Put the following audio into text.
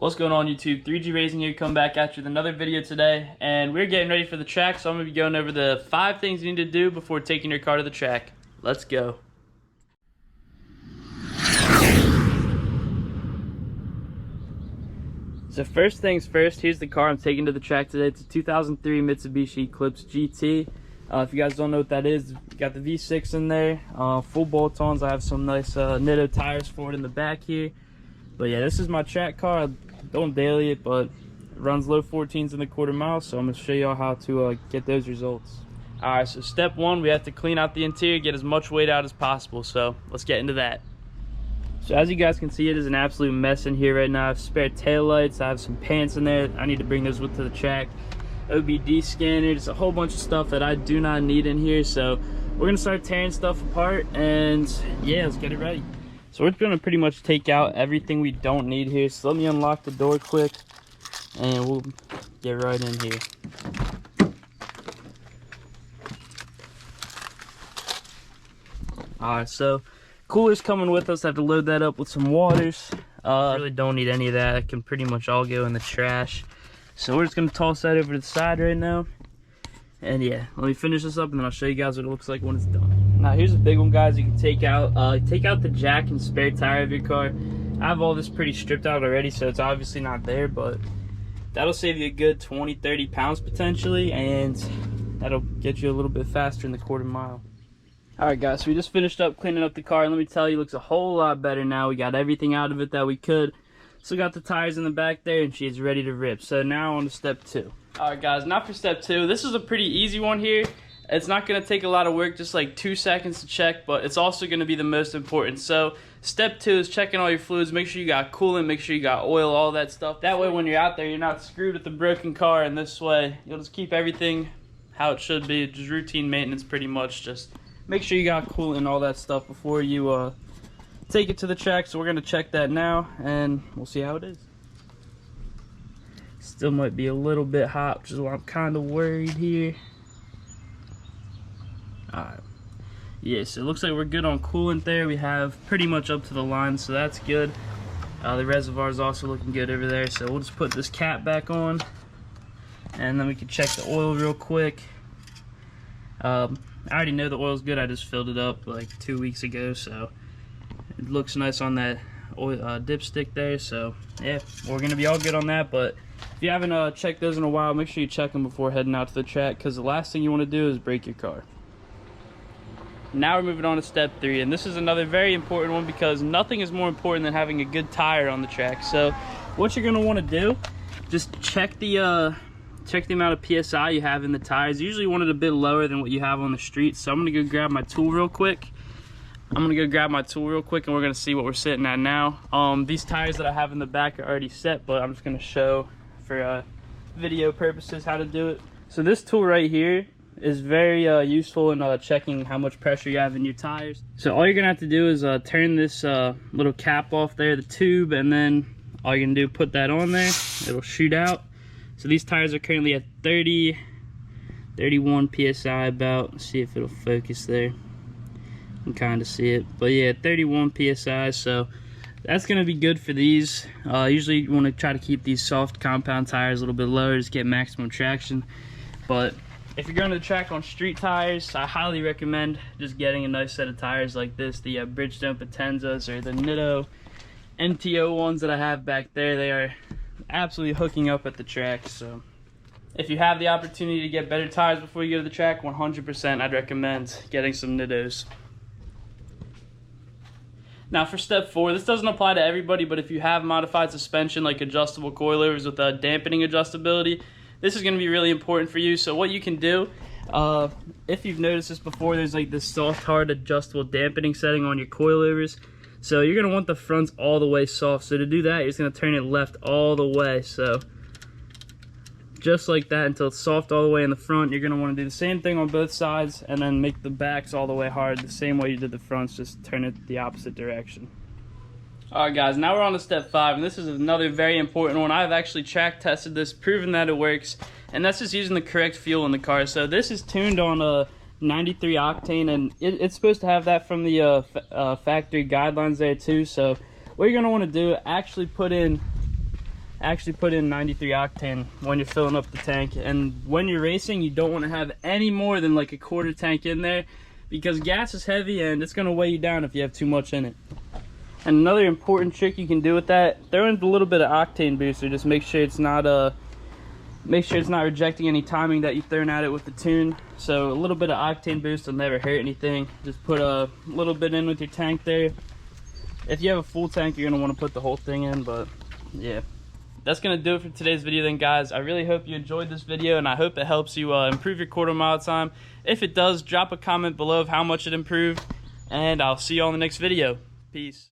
What's going on YouTube? 3G Racing here, come back at you with another video today, and we're getting ready for the track, so I'm going to be going over the 5 things you need to do before taking your car to the track. Let's go. So first things first, here's the car I'm taking to the track today. It's a 2003 Mitsubishi Eclipse GT. If you guys don't know what that is, you got the V6 in there, full bolt-ons. I have some nice Nitto tires for it in the back here. But yeah, this is my track car. I don't daily it, but it runs low 14s in the quarter mile, so I'm going to show y'all how to get those results. Alright, so step 1, we have to clean out the interior, get as much weight out as possible, so let's get into that. So as you guys can see, it is an absolute mess in here right now. I have spare taillights, I have some pants in there, I need to bring those with to the track. OBD scanner, just a whole bunch of stuff that I do not need in here, so we're going to start tearing stuff apart, and yeah, let's get it ready. So we're going to pretty much take out everything we don't need here, so let me unlock the door quick, and we'll get right in here. Alright, so cooler's coming with us. I have to load that up with some waters. I really don't need any of that. It can pretty much all go in the trash. So we're just going to toss that over to the side right now. And yeah, let me finish this up and then I'll show you guys what it looks like when it's done. Now here's a big one, guys. You can take out the jack and spare tire of your car. I have all this pretty stripped out already, so it's obviously not there, but that'll save you a good 20-30 pounds potentially, and that'll get you a little bit faster in the quarter mile. Alright guys, so we just finished up cleaning up the car, and let me tell you, it looks a whole lot better now. We got everything out of it that we could. Still got the tires in the back there, and she's ready to rip. So now on to step 2. Alright guys, now for step 2. This is a pretty easy one here. It's not going to take a lot of work, just like 2 seconds to check, but it's also going to be the most important. So step 2 is checking all your fluids. Make sure you got coolant, make sure you got oil, all that stuff. That way when you're out there, you're not screwed with the broken car, and this way you'll just keep everything how it should be. Just routine maintenance pretty much. Just make sure you got coolant and all that stuff before you take it to the track. So we're going to check that now, and we'll see how it is. Still might be a little bit hot, which is why I'm kind of worried here. Alright. Yeah, so it looks like we're good on coolant there. We have pretty much up to the line, so that's good. The reservoir is also looking good over there, so we'll just put this cap back on. And then we can check the oil real quick. I already know the oil's good. I just filled it up like 2 weeks ago, so it looks nice on that oil dipstick there. So yeah, we're gonna be all good on that. But if you haven't checked those in a while, make sure you check them before heading out to the track, because the last thing you want to do is break your car. Now we're moving on to step 3, and this is another very important one, because nothing is more important than having a good tire on the track. So what you're gonna want to do, just check the amount of PSI you have in the tires. You usually want it a bit lower than what you have on the street. So I'm gonna go grab my tool real quick. And we're gonna see what we're sitting at now. These tires that I have in the back are already set, but I'm just gonna show for video purposes how to do it. So this tool right here is very useful in checking how much pressure you have in your tires. So all you're gonna have to do is turn this little cap off there, the tube, and then all you're gonna do, put that on there. It'll shoot out. So these tires are currently at 31 PSI about. Let's see if it'll focus there. You can kind of see it. But yeah, 31 PSI, so that's going to be good for these. Usually you want to try to keep these soft compound tires a little bit lower, just get maximum traction. But if you're going to the track on street tires, I highly recommend just getting a nice set of tires like this. The Bridgestone Potenzas or the Nitto NTO ones that I have back there. They are absolutely hooking up at the track. So if you have the opportunity to get better tires before you go to the track, 100% I'd recommend getting some Nittos. Now for step 4, this doesn't apply to everybody, but if you have modified suspension like adjustable coilovers with dampening adjustability, this is going to be really important for you. So what you can do, if you've noticed this before, there's like this soft hard adjustable dampening setting on your coilovers. So you're going to want the fronts all the way soft. So to do that, you're just going to turn it left all the way. So just like that until it's soft all the way in the front. You're going to want to do the same thing on both sides, and then make the backs all the way hard the same way you did the fronts, just turn it the opposite direction. Alright guys, now we're on to step 5, and this is another very important one. I've actually track tested this, proven that it works, and that's just using the correct fuel in the car. So this is tuned on 93 octane, and it's supposed to have that from the factory guidelines there too. So what you're going to want to do, actually put in actually put in 93 octane when you're filling up the tank. And when you're racing, you don't want to have any more than like a quarter tank in there, because gas is heavy and it's going to weigh you down if you have too much in it. And another important trick you can do with that, throw in a little bit of octane booster. Just make sure it's not rejecting any timing that you've thrown at it with the tune. So a little bit of octane boost will never hurt anything. Just put a little bit in with your tank there. If you have a full tank, you're going to want to put the whole thing in, but yeah. That's going to do it for today's video then, guys. I really hope you enjoyed this video, and I hope it helps you improve your quarter mile time. If it does, drop a comment below of how much it improved, and I'll see you on the next video. Peace.